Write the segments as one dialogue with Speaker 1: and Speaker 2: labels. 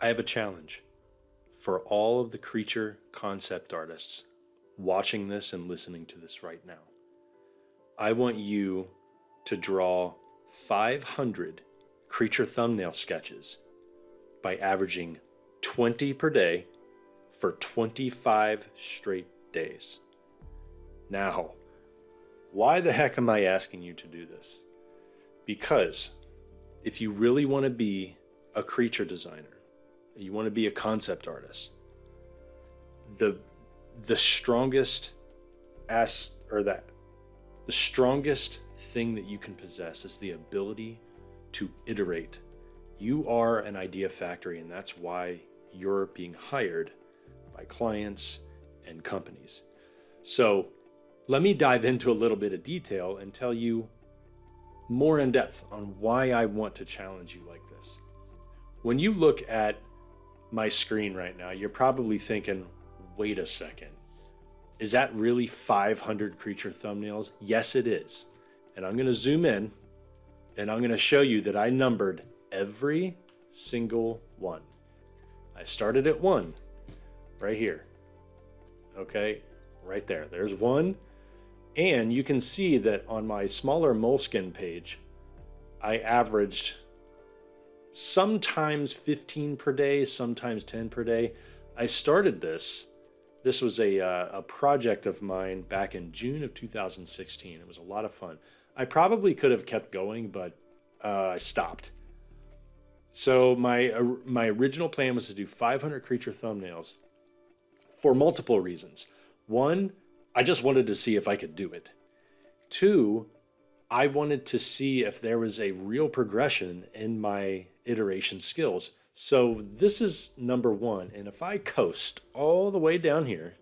Speaker 1: I have a challenge for all of the creature concept artists watching this and listening to this right now. I want you to draw 500 creature thumbnail sketches by averaging 20 per day for 25 straight days. Now, why the heck am I asking you to do this? Because if you really want to be a creature designer, you want to be a concept artist, the strongest the strongest thing that you can possess is the ability to iterate. You are an idea factory, and that's why you're being hired by clients and companies. So let me dive into a little bit of detail and tell you more in depth on why I want to challenge you like this. When you look at my screen right now, you're probably thinking, wait a second, is that really 500 creature thumbnails? Yes, it is. And I'm going to zoom in and I'm going to show you that I numbered every single one. I started at 1 right here. Okay, right there. There's 1. And you can see that on my smaller Moleskine page, I averaged sometimes 15 per day, sometimes 10 per day. I started this. This was a project of mine back in June of 2016. It was a lot of fun. I probably could have kept going, but I stopped. So my original plan was to do 500 creature thumbnails for multiple reasons. One, I just wanted to see if I could do it. 2, I wanted to see if there was a real progression in my iteration skills. So this is number 1. And if I coast all the way down here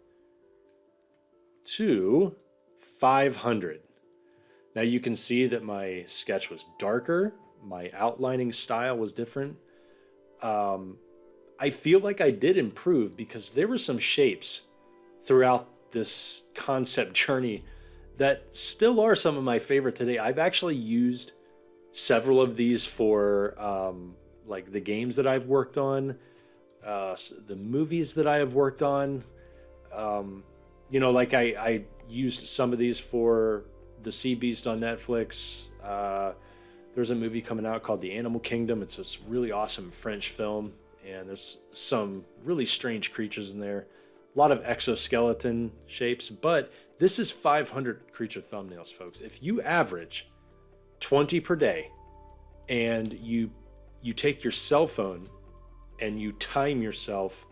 Speaker 1: to 500, now you can see that my sketch was darker. My outlining style was different. I feel like I did improve because there were some shapes throughout this concept journey that still are some of my favorite today. I've actually used several of these for like the games that I've worked on, the movies that I have worked on. Like I used some of these for the Sea Beast on Netflix. There's a movie coming out called The Animal Kingdom. It's this really awesome French film, and there's some really strange creatures in there. A lot of exoskeleton shapes, but this is 500 creature thumbnails, folks. If you average 20 per day and you take your cell phone and you time yourself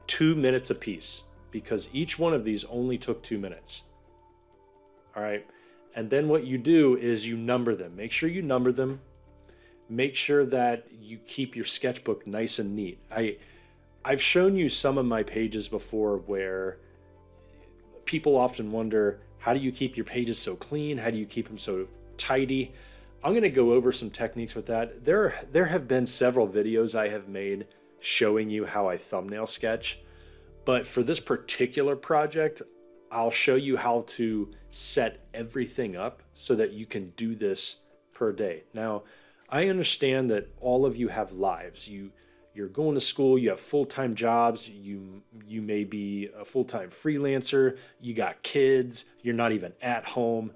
Speaker 1: 2 minutes apiece, because each one of these only took 2 minutes. All right. And then what you do is you number them. Make sure you number them. Make sure that you keep your sketchbook nice and neat. I've shown you some of my pages before where people often wonder, how do you keep your pages so clean? How do you keep them so tidy? I'm going to go over some techniques with that. There have been several videos I have made showing you how I thumbnail sketch. But for this particular project, I'll show you how to set everything up so that you can do this per day. Now, I understand that all of you have lives. You're going to school, you have full-time jobs, you may be a full-time freelancer, you got kids, you're not even at home,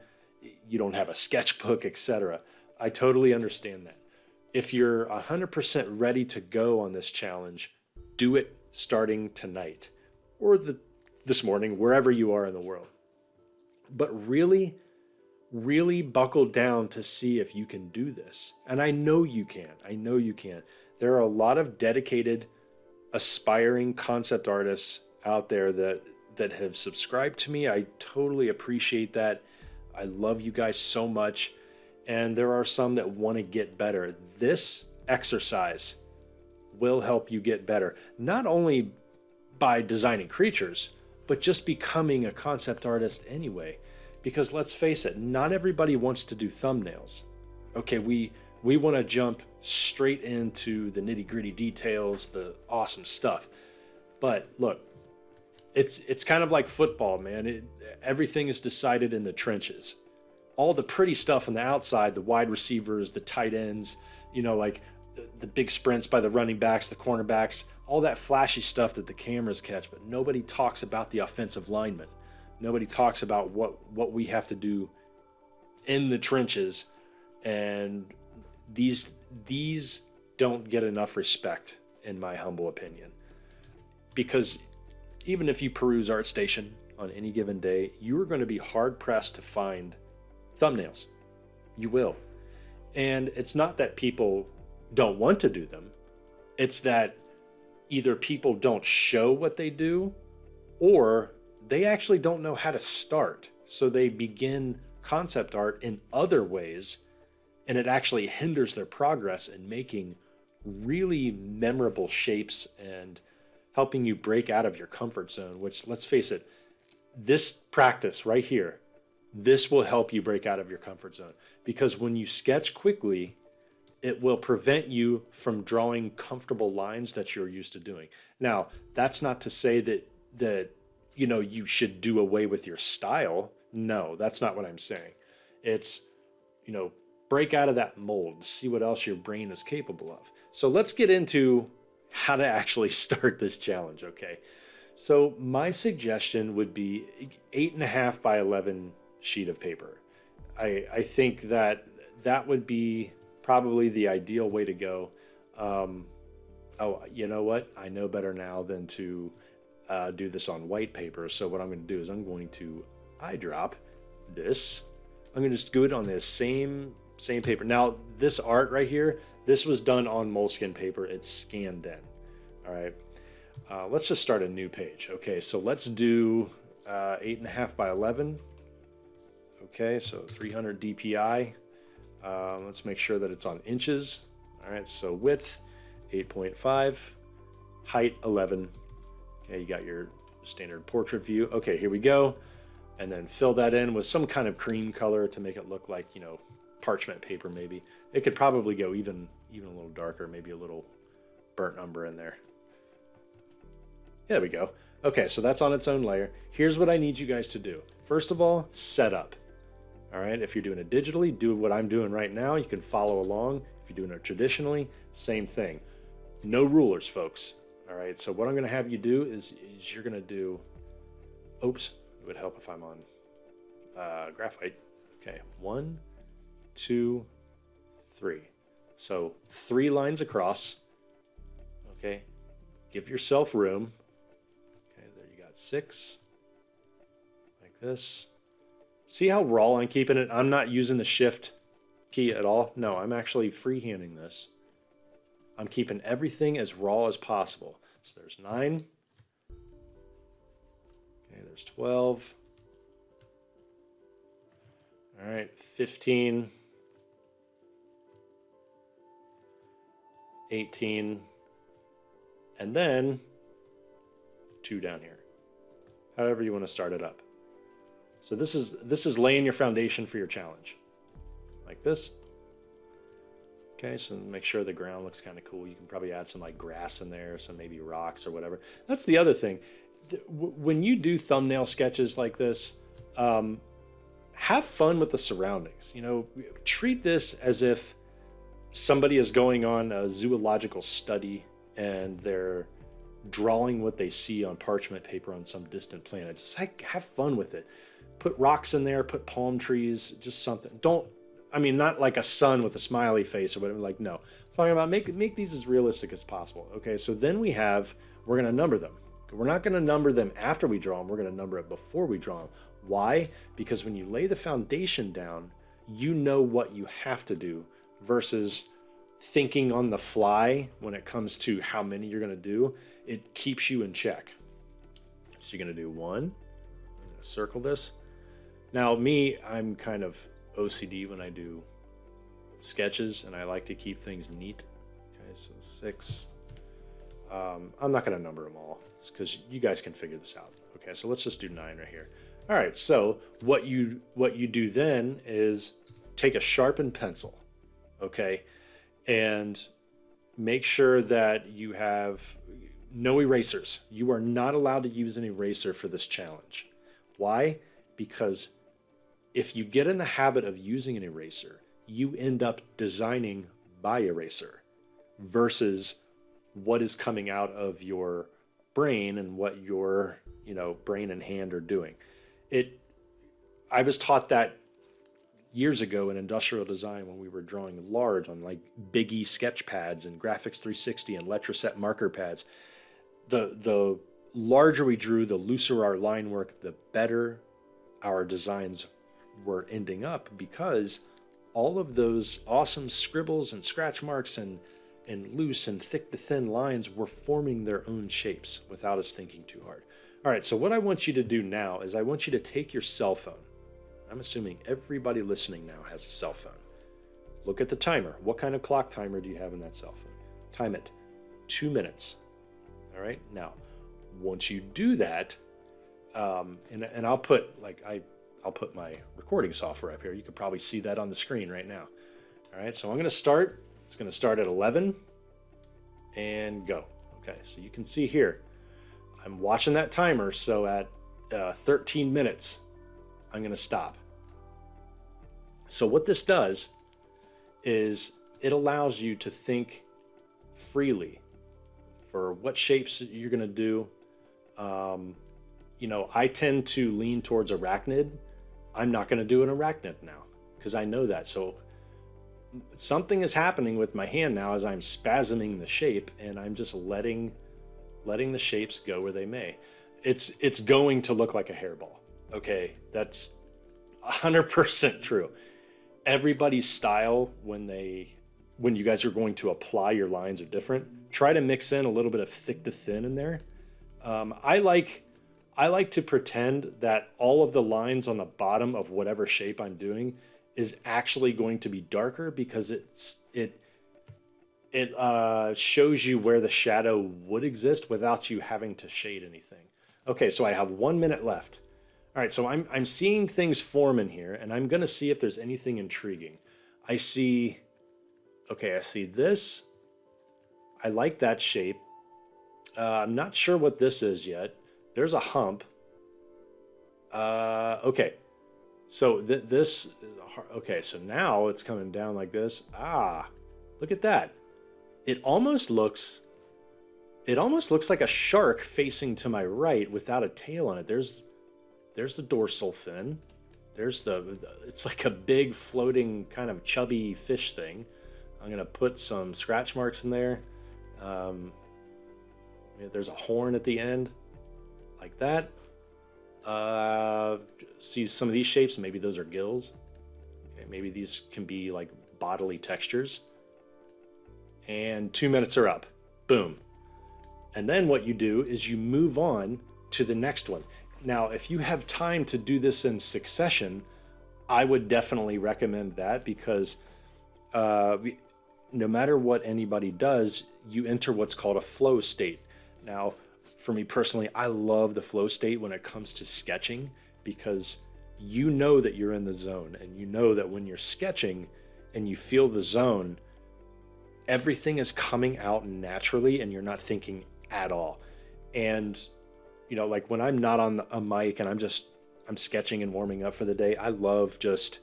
Speaker 1: you don't have a sketchbook, etc. I totally understand that. If you're 100% ready to go on this challenge, do it starting tonight or this morning, wherever you are in the world. But really, really buckle down to see if you can do this. And I know you can. I know you can. There are a lot of dedicated, aspiring concept artists out there that have subscribed to me. I totally appreciate that. I love you guys so much. And there are some that want to get better. This exercise will help you get better, not only by designing creatures, but just becoming a concept artist anyway. Because let's face it, not everybody wants to do thumbnails. Okay, we want to jump straight into the nitty-gritty details, the awesome stuff. But look, it's kind of like football, man. Everything is decided in the trenches. All the pretty stuff on the outside, the wide receivers, the tight ends, like the big sprints by the running backs, the cornerbacks, all that flashy stuff that the cameras catch, but nobody talks about the offensive linemen. Nobody talks about what we have to do in the trenches, and these don't get enough respect, in my humble opinion. Because even if you peruse ArtStation on any given day, you are going to be hard pressed to find thumbnails. You will. And it's not that people don't want to do them. It's that either people don't show what they do, or they actually don't know how to start. So they begin concept art in other ways, and it actually hinders their progress in making really memorable shapes and helping you break out of your comfort zone, which, let's face it, this practice right here, this will help you break out of your comfort zone. Because when you sketch quickly, it will prevent you from drawing comfortable lines that you're used to doing. Now, that's not to say that you should do away with your style. No, that's not what I'm saying. It's, break out of that mold, see what else your brain is capable of. So let's get into how to actually start this challenge, okay? So my suggestion would be 8.5 by 11 sheet of paper. I think that would be probably the ideal way to go. Oh, you know what? I know better now than to do this on white paper. So what I'm going to do is I'm going to eyedrop this. I'm going to just do it on this same paper. Now, this art right here, this was done on moleskin paper. It's scanned in. All right. Let's just start a new page. Okay, so let's do 8.5 by 11. Okay, so 300 DPI. Let's make sure that it's on inches. All right, so width 8.5, height 11. Okay, you got your standard portrait view. Okay, here we go. And then fill that in with some kind of cream color to make it look like, parchment paper maybe. It could probably go even a little darker, maybe a little burnt umber in there. There we go. Okay, so that's on its own layer. Here's what I need you guys to do. First of all, set up. All right, if you're doing it digitally, do what I'm doing right now. You can follow along. If you're doing it traditionally, same thing. No rulers, folks. All right, so what I'm going to have you do is you're going to do, oops, it would help if I'm on graphite. Okay, 1, 2, 3. So 3 lines across. Okay, give yourself room. Okay, there you got 6, like this. See how raw I'm keeping it? I'm not using the shift key at all. No, I'm actually freehanding this. I'm keeping everything as raw as possible. So there's 9. Okay, there's 12. All right, 15. 18. And then 2 down here. However you want to start it up. So this is laying your foundation for your challenge. Like this. Okay, so make sure the ground looks kind of cool. You can probably add some like grass in there, some maybe rocks or whatever. That's the other thing. When you do thumbnail sketches like this, have fun with the surroundings. Treat this as if somebody is going on a zoological study and they're drawing what they see on parchment paper on some distant planet. Just have fun with it. Put rocks in there, put palm trees, just something. Not like a sun with a smiley face or whatever. Like, no. I'm talking about make these as realistic as possible. Okay, so then we're going to number them. We're not going to number them after we draw them. We're going to number it before we draw them. Why? Because when you lay the foundation down, you know what you have to do versus thinking on the fly when it comes to how many you're going to do. It keeps you in check. So you're going to do 1. I'm going to circle this. Now, I'm kind of OCD when I do sketches, and I like to keep things neat. Okay, so 6. I'm not going to number them all because you guys can figure this out. Okay, so let's just do 9 right here. All right, so what you do then is take a sharpened pencil, okay, and make sure that you have no erasers. You are not allowed to use an eraser for this challenge. Why? Because if you get in the habit of using an eraser, you end up designing by eraser, versus what is coming out of your brain and what your, brain and hand are doing. I was taught that years ago in industrial design when we were drawing large on like Big E sketch pads and Graphics 360 and Letraset marker pads. The larger we drew, the looser our line work, the better our designs were ending up, because all of those awesome scribbles and scratch marks and loose and thick to thin lines were forming their own shapes without us thinking too hard. All right, so what I want you to do now is I want you to take your cell phone. I'm assuming everybody listening now has a cell phone. Look at the timer. What kind of clock timer do you have in that cell phone? Time it. 2 minutes. All right, now, once you do that, and I'll put I'll put my recording software up here. You can probably see that on the screen right now. All right, so I'm going to start. It's going to start at 11 and go. Okay, so you can see here, I'm watching that timer. So at 13 minutes, I'm going to stop. So what this does is it allows you to think freely for what shapes you're going to do. I tend to lean towards arachnid. I'm not going to do an arachnid now because I know that. So something is happening with my hand now as I'm spasming the shape, and I'm just letting the shapes go where they may. It's going to look like a hairball. Okay, that's 100% true. Everybody's style when you guys are going to apply your lines are different. Try to mix in a little bit of thick to thin in there. I like to pretend that all of the lines on the bottom of whatever shape I'm doing is actually going to be darker, because it shows you where the shadow would exist without you having to shade anything. Okay, so I have 1 minute left. All right, so I'm seeing things form in here, and I'm going to see if there's anything intriguing. I see this. I like that shape. I'm not sure what this is yet. There's a hump. Okay, so this is okay. So now it's coming down like this. Look at that. It almost looks like a shark facing to my right without a tail on it. There's the dorsal fin. It's like a big floating kind of chubby fish thing. I'm gonna put some scratch marks in there. There's a horn at the end, like that. See some of these shapes, maybe those are gills. Okay, maybe these can be like bodily textures. And 2 minutes are up. Boom. And then what you do is you move on to the next one. Now, if you have time to do this in succession, I would definitely recommend that, because no matter what anybody does, you enter what's called a flow state. Now, for me personally, I love the flow state when it comes to sketching, because you know that you're in the zone, and you know that when you're sketching and you feel the zone, everything is coming out naturally and you're not thinking at all. And like when I'm not on a mic and I'm sketching and warming up for the day, I love just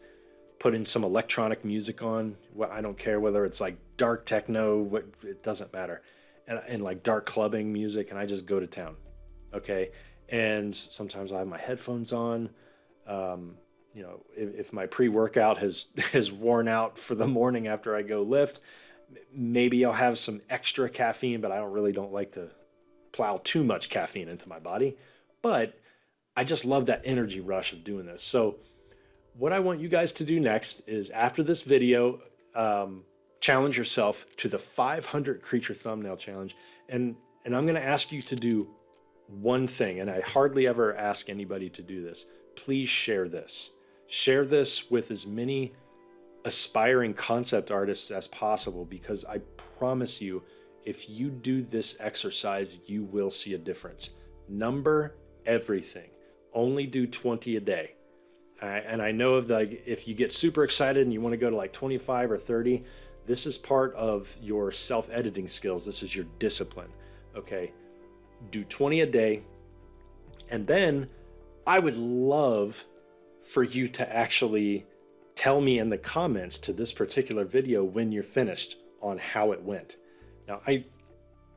Speaker 1: putting some electronic music on. I don't care whether it's like dark techno, it doesn't matter. And like dark clubbing music, and I just go to town. Okay. And sometimes I have my headphones on. If my pre-workout has worn out for the morning after I go lift, maybe I'll have some extra caffeine, but I don't like to plow too much caffeine into my body. But I just love that energy rush of doing this. So what I want you guys to do next is, after this video, challenge yourself to the 500 creature thumbnail challenge. And I'm going to ask you to do one thing, and I hardly ever ask anybody to do this. Please share this. Share this with as many aspiring concept artists as possible, because I promise you, if you do this exercise, you will see a difference. Number everything. Only do 20 a day. And I know if you get super excited and you want to go to like 25 or 30, this is part of your self-editing skills. This is your discipline. Okay, do 20 a day. And then I would love for you to actually tell me in the comments to this particular video when you're finished on how it went. Now,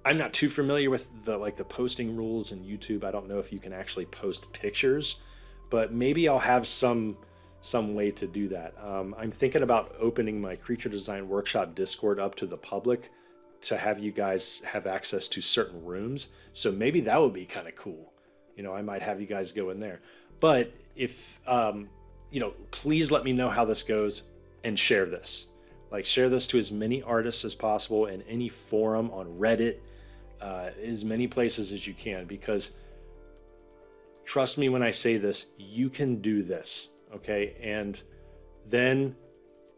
Speaker 1: I'm not too familiar with the posting rules in YouTube. I don't know if you can actually post pictures, but maybe I'll have some way to do that. I'm thinking about opening my Creature Design Workshop Discord up to the public to have you guys have access to certain rooms. So maybe that would be kind of cool. I might have you guys go in there. But if please let me know how this goes and share this. Like, share this to as many artists as possible in any forum on Reddit, as many places as you can, because trust me when I say this, you can do this, okay? And then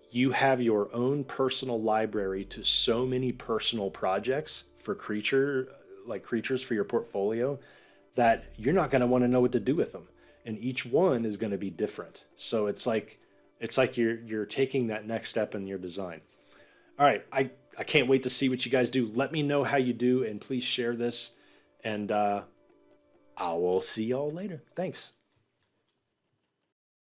Speaker 1: you have your own personal library to so many personal projects for creatures for your portfolio, that you're not going to want to know what to do with them. And each one is going to be different. So it's like you're taking that next step in your design. All right, I can't wait to see what you guys do. Let me know how you do, and please share this. And I will see y'all later. Thanks.